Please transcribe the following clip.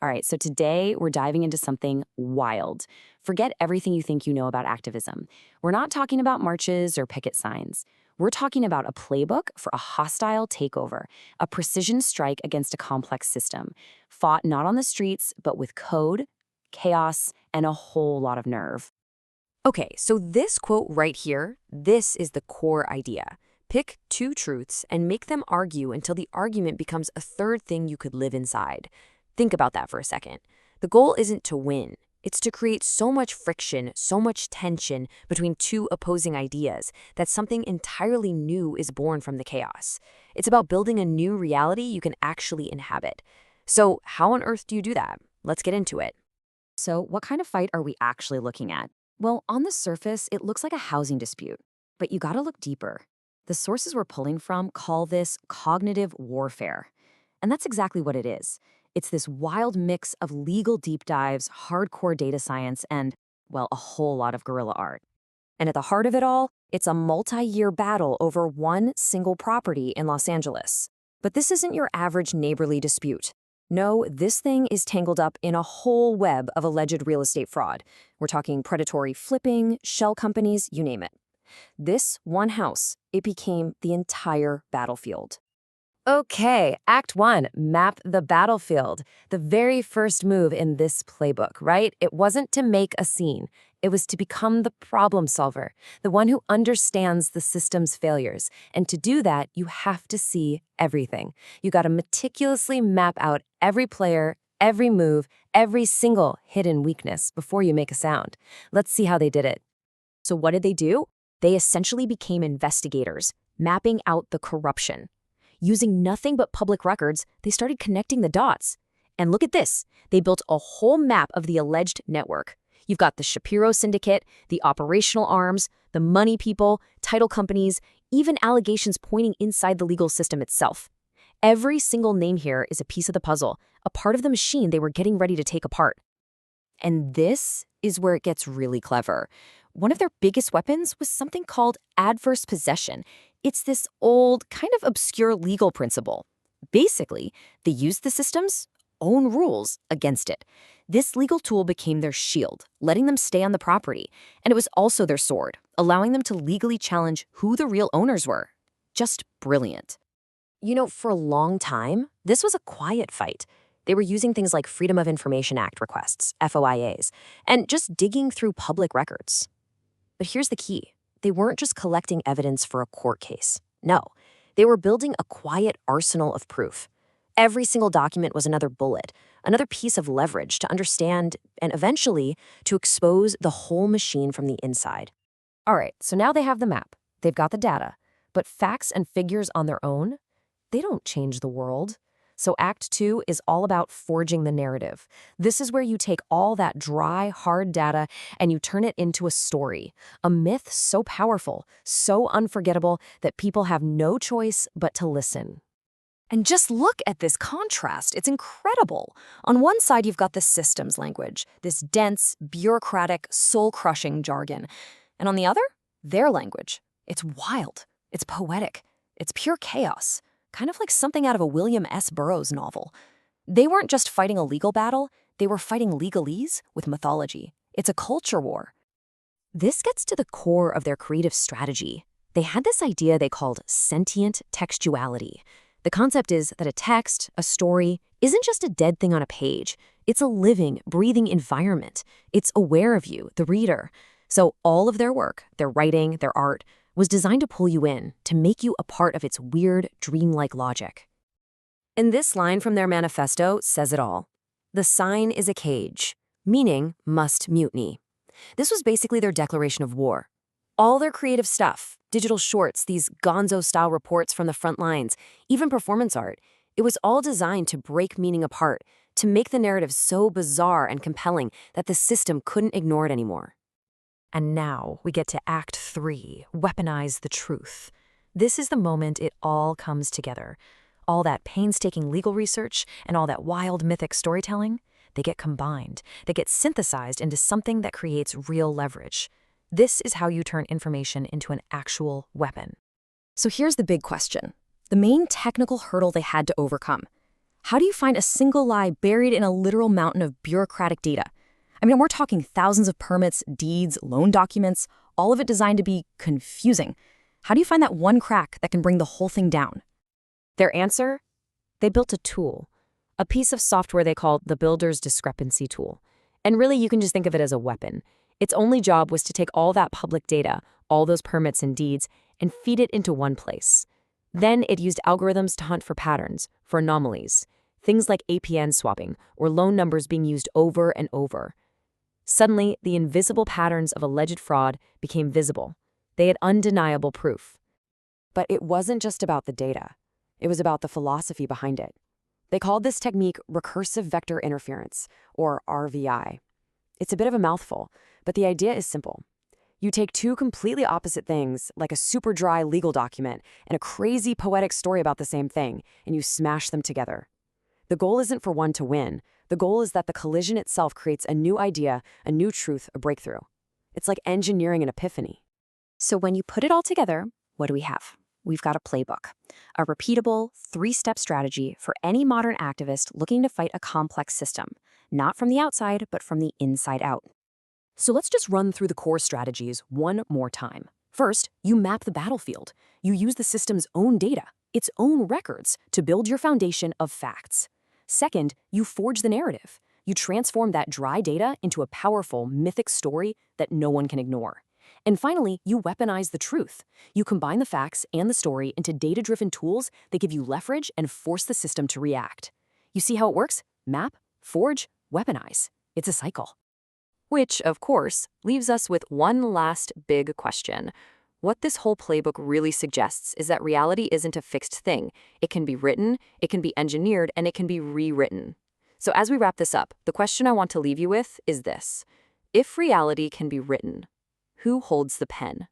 All right, so today we're diving into something wild. Forget everything you think you know about activism. We're not talking about marches or picket signs. We're talking about a playbook for a hostile takeover, a precision strike against a complex system, fought not on the streets, but with code, chaos, and a whole lot of nerve. Okay, so this quote right here, this is the core idea. Pick two truths and make them argue until the argument becomes a third thing you could live inside. Think about that for a second. The goal isn't to win. It's to create so much friction, so much tension between two opposing ideas that something entirely new is born from the chaos. It's about building a new reality you can actually inhabit. So how on earth do you do that? Let's get into it. So, what kind of fight are we actually looking at? Well, on the surface, it looks like a housing dispute, but you gotta look deeper. The sources we're pulling from call this cognitive warfare. And that's exactly what it is. It's this wild mix of legal deep dives, hardcore data science, and, well, a whole lot of guerrilla art. And at the heart of it all, it's a multi-year battle over one single property in Los Angeles. But this isn't your average neighborly dispute. No, this thing is tangled up in a whole web of alleged real estate fraud. We're talking predatory flipping, shell companies, you name it. This one house, it became the entire battlefield. Okay, Act 1, map the battlefield. The very first move in this playbook, right? It wasn't to make a scene. It was to become the problem solver, the one who understands the system's failures. And to do that, you have to see everything. You got to meticulously map out every player, every move, every single hidden weakness before you make a sound. Let's see how they did it. So what did they do? They essentially became investigators, mapping out the corruption. Using nothing but public records, they started connecting the dots. And look at this. They built a whole map of the alleged network. You've got the Shapiro Syndicate, the operational arms, the money people, title companies, even allegations pointing inside the legal system itself. Every single name here is a piece of the puzzle, a part of the machine they were getting ready to take apart. And this is where it gets really clever. One of their biggest weapons was something called adverse possession. It's this old, kind of obscure legal principle. Basically, they used the system's own rules against it. This legal tool became their shield, letting them stay on the property. And it was also their sword, allowing them to legally challenge who the real owners were. Just brilliant. You know, for a long time, this was a quiet fight. They were using things like Freedom of Information Act requests, FOIAs, and just digging through public records. But here's the key. They weren't just collecting evidence for a court case. No, they were building a quiet arsenal of proof. Every single document was another bullet, another piece of leverage to understand and eventually to expose the whole machine from the inside. All right, so now they have the map. They've got the data. But facts and figures on their own, they don't change the world. So Act 2 is all about forging the narrative. This is where you take all that dry, hard data and you turn it into a story, a myth so powerful, so unforgettable that people have no choice but to listen. And just look at this contrast. It's incredible. On one side, you've got the systems language, this dense, bureaucratic, soul-crushing jargon. And on the other, their language. It's wild. It's poetic. It's pure chaos. Kind of like something out of a William S. Burroughs novel. They weren't just fighting a legal battle, they were fighting legalese with mythology. It's a culture war. This gets to the core of their creative strategy. They had this idea they called sentient textuality. The concept is that a text, a story, isn't just a dead thing on a page. It's a living, breathing environment. It's aware of you, the reader. So all of their work, their writing, their art, was designed to pull you in, to make you a part of its weird, dreamlike logic. And this line from their manifesto says it all. The sign is a cage, meaning must mutiny. This was basically their declaration of war. All their creative stuff, digital shorts, these gonzo-style reports from the front lines, even performance art, it was all designed to break meaning apart, to make the narrative so bizarre and compelling that the system couldn't ignore it anymore. And now we get to Act 3, weaponize the truth. This is the moment it all comes together. All that painstaking legal research and all that wild mythic storytelling, they get combined. They get synthesized into something that creates real leverage. This is how you turn information into an actual weapon. So here's the big question. The main technical hurdle they had to overcome. How do you find a single lie buried in a literal mountain of bureaucratic data? I mean, we're talking thousands of permits, deeds, loan documents, all of it designed to be confusing. How do you find that one crack that can bring the whole thing down? Their answer? They built a tool, a piece of software they called the Builder's Discrepancy Tool. And really, you can just think of it as a weapon. Its only job was to take all that public data, all those permits and deeds, and feed it into one place. Then it used algorithms to hunt for patterns, for anomalies, things like APN swapping or loan numbers being used over and over. Suddenly, the invisible patterns of alleged fraud became visible. They had undeniable proof. But it wasn't just about the data. It was about the philosophy behind it. They called this technique recursive vector interference, or RVI. It's a bit of a mouthful, but the idea is simple. You take two completely opposite things, like a super dry legal document and a crazy poetic story about the same thing, and you smash them together. The goal isn't for one to win. The goal is that the collision itself creates a new idea, a new truth, a breakthrough. It's like engineering an epiphany. So when you put it all together, what do we have? We've got a playbook, a repeatable, three-step strategy for any modern activist looking to fight a complex system, not from the outside, but from the inside out. So let's just run through the core strategies one more time. First, you map the battlefield. You use the system's own data, its own records, to build your foundation of facts. Second, you forge the narrative. You transform that dry data into a powerful, mythic story that no one can ignore. And finally, you weaponize the truth. You combine the facts and the story into data-driven tools that give you leverage and force the system to react. You see how it works? Map, forge, weaponize. It's a cycle. Which, of course, leaves us with one last big question. What this whole playbook really suggests is that reality isn't a fixed thing. It can be written, it can be engineered, and it can be rewritten. So as we wrap this up, the question I want to leave you with is this. If reality can be written, who holds the pen?